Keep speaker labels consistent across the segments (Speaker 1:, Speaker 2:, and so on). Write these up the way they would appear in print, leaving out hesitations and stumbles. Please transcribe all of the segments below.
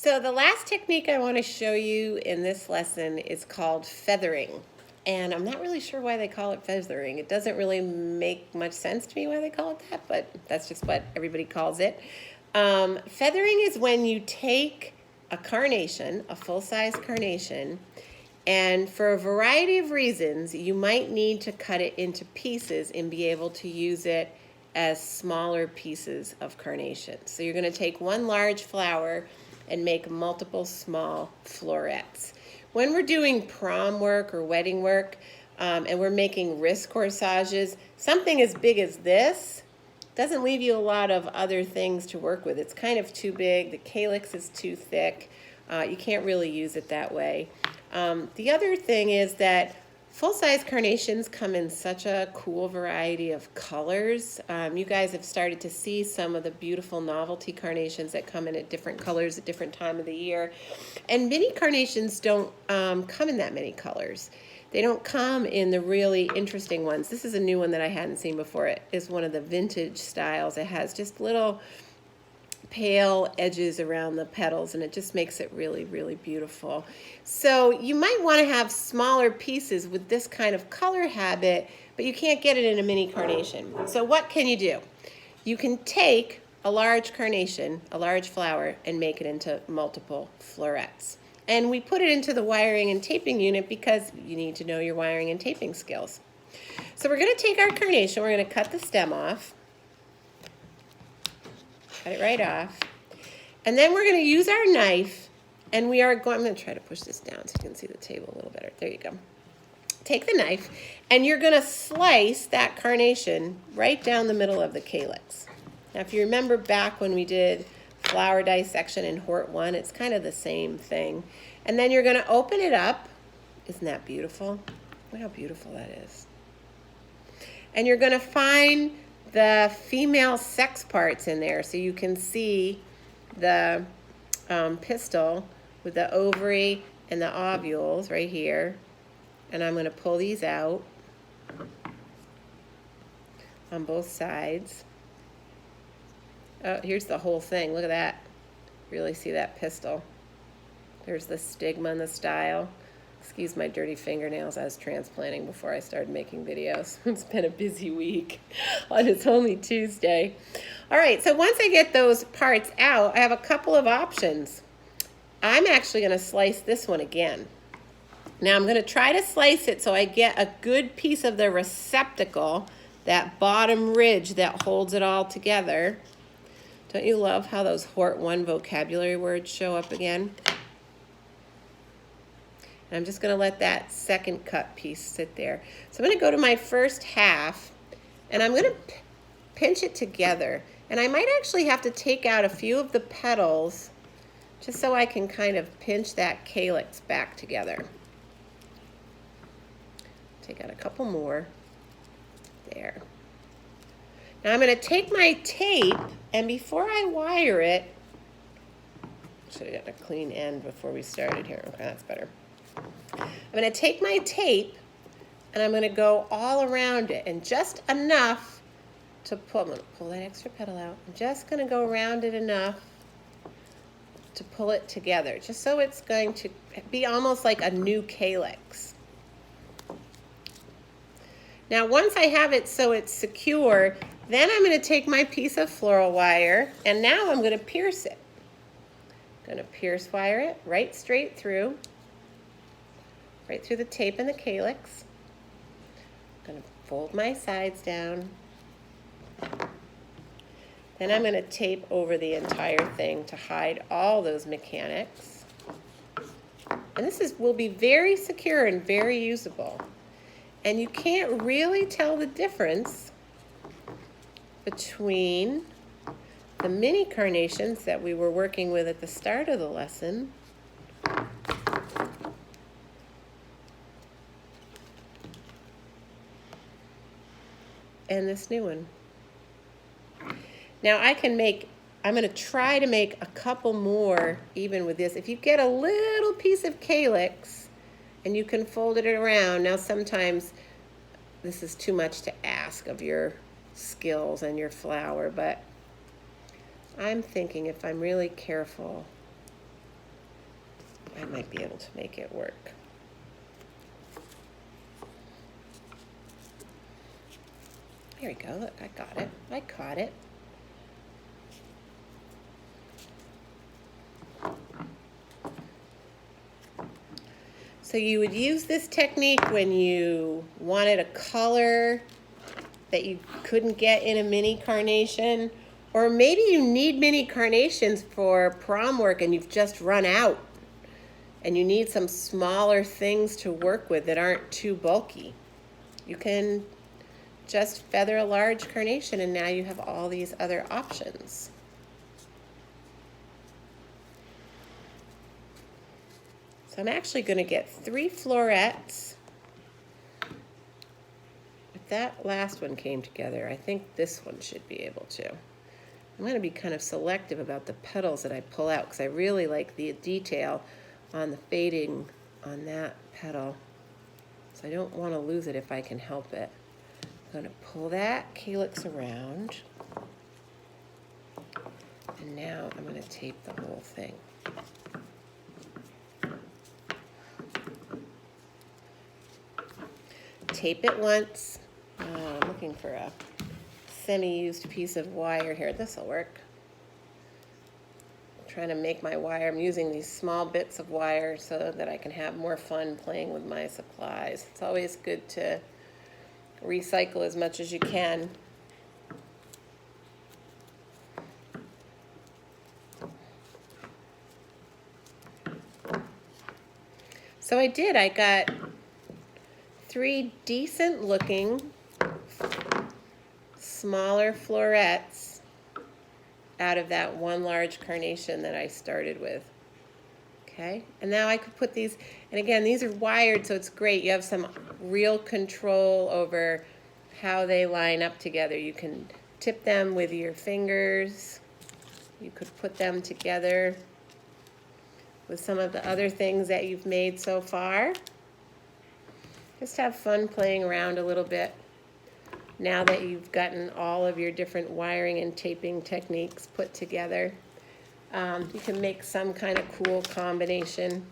Speaker 1: So the last technique I want to show you in this lesson is called feathering. And I'm not really sure why they call it feathering. It doesn't really make much sense to me why they call it that, but that's just what everybody calls it. Feathering is when you take a carnation, a full-size carnation, and for a variety of reasons, you might need to cut it into pieces and be able to use it as smaller pieces of carnation. So you're going to take one large flower and make multiple small florets. When we're doing prom work or wedding work, and we're making wrist corsages, something as big as this doesn't leave you a lot of other things to work with. It's kind of too big. The calyx is too thick. You can't really use it that way. The other thing is that full-size carnations come in such a cool variety of colors. You guys have started to see some of the beautiful novelty carnations that come in at different colors at different time of the year. And mini carnations don't come in that many colors. They don't come in the really interesting ones. This is a new one that I hadn't seen before. It is one of the vintage styles. It has just little pale edges around the petals, and it just makes it really, really beautiful. So you might want to have smaller pieces with this kind of color habit, but you can't get it in a mini carnation. So what can you do? You can take a large carnation, a large flower, and make it into multiple florets. And we put it into the wiring and taping unit because you need to know your wiring and taping skills. So we're going to take our carnation, we're going to cut the stem off. Cut it right off. And then we're going to use our knife, and we are going, I'm going to try to push this down so you can see the table a little better. There you go. Take the knife, and you're going to slice that carnation right down the middle of the calyx. Now, if you remember back when we did flower dissection in Hort 1, it's kind of the same thing. And then you're going to open it up. Isn't that beautiful? Look how beautiful that is. And you're going to find the female sex parts in there, so you can see the pistil with the ovary and the ovules right here. And I'm going to pull these out on both sides. Oh, here's the whole thing. Look at that. Really see that pistil. There's the stigma and the style. Excuse my dirty fingernails. I was transplanting before I started making videos. It's been a busy week, and it's only Tuesday. All right, so once I get those parts out, I have a couple of options. I'm actually going to slice this one again. Now I'm going to try to slice it so I get a good piece of the receptacle, that bottom ridge that holds it all together. Don't you love how those Hort 1 vocabulary words show up again? And I'm just going to let that second cut piece sit there. So I'm going to go to my first half, and I'm going to pinch it together. And I might actually have to take out a few of the petals just so I can kind of pinch that calyx back together. Take out a couple more. There. Now I'm going to take my tape, and before I wire it, should have gotten a clean end before we started here. Okay, that's better. I'm going to take my tape, and I'm going to go all around it, and just enough to pull. I'm going to pull that extra petal out. I'm just going to go around it enough to pull it together, just so it's going to be almost like a new calyx. Now, once I have it so it's secure, then I'm going to take my piece of floral wire, and now I'm going to pierce it. I'm going to pierce wire it right straight through the tape and the calyx. I'm going to fold my sides down. Then I'm going to tape over the entire thing to hide all those mechanics. And this will be very secure and very usable. And you can't really tell the difference between the mini carnations that we were working with at the start of the lesson and this new one. Now I'm going to try to make a couple more even with this. If you get a little piece of calyx and you can fold it around, now sometimes this is too much to ask of your skills and your flower, but I'm thinking if I'm really careful, I might be able to make it work. Here we go, look, I got it. I caught it. So you would use this technique when you wanted a color that you couldn't get in a mini carnation, or maybe you need mini carnations for prom work and you've just run out and you need some smaller things to work with that aren't too bulky. You can just feather a large carnation and now you have all these other options. So I'm actually going to get 3 florets. If that last one came together, I think this one should be able to. I'm going to be kind of selective about the petals that I pull out because I really like the detail on the fading on that petal. So I don't want to lose it if I can help it. I'm going to pull that calyx around. And now I'm going to tape the whole thing. Tape it once. I'm looking for a semi-used piece of wire here. This will work. I'm trying to make my wire. I'm using these small bits of wire so that I can have more fun playing with my supplies. It's always good to recycle as much as you can. So I got 3 decent looking smaller florets out of that one large carnation that I started with. Okay, and now I could put these, and again, these are wired, so it's great. You have some real control over how they line up together. You can tip them with your fingers. You could put them together with some of the other things that you've made so far. Just have fun playing around a little bit now that you've gotten all of your different wiring and taping techniques put together. You can make some kind of cool combination.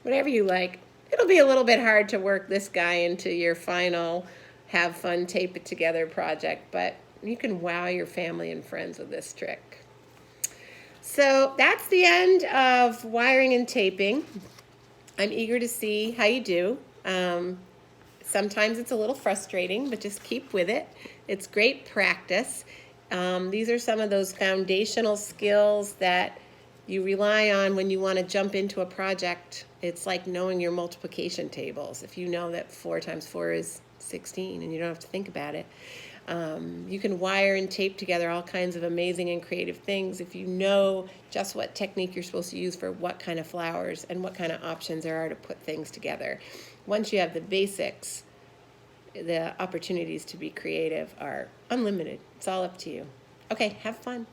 Speaker 1: Whatever you like. It'll be a little bit hard to work this guy into your final have fun tape it together project, but you can wow your family and friends with this trick. So that's the end of wiring and taping. I'm eager to see how you do. Sometimes it's a little frustrating, but just keep with it. It's great practice. These are some of those foundational skills that you rely on when you want to jump into a project. It's like knowing your multiplication tables. If you know that 4 times 4 is 16 and you don't have to think about it. You can wire and tape together all kinds of amazing and creative things if you know just what technique you're supposed to use for what kind of flowers and what kind of options there are to put things together. Once you have the basics, the opportunities to be creative are unlimited. It's all up to you. Okay, have fun.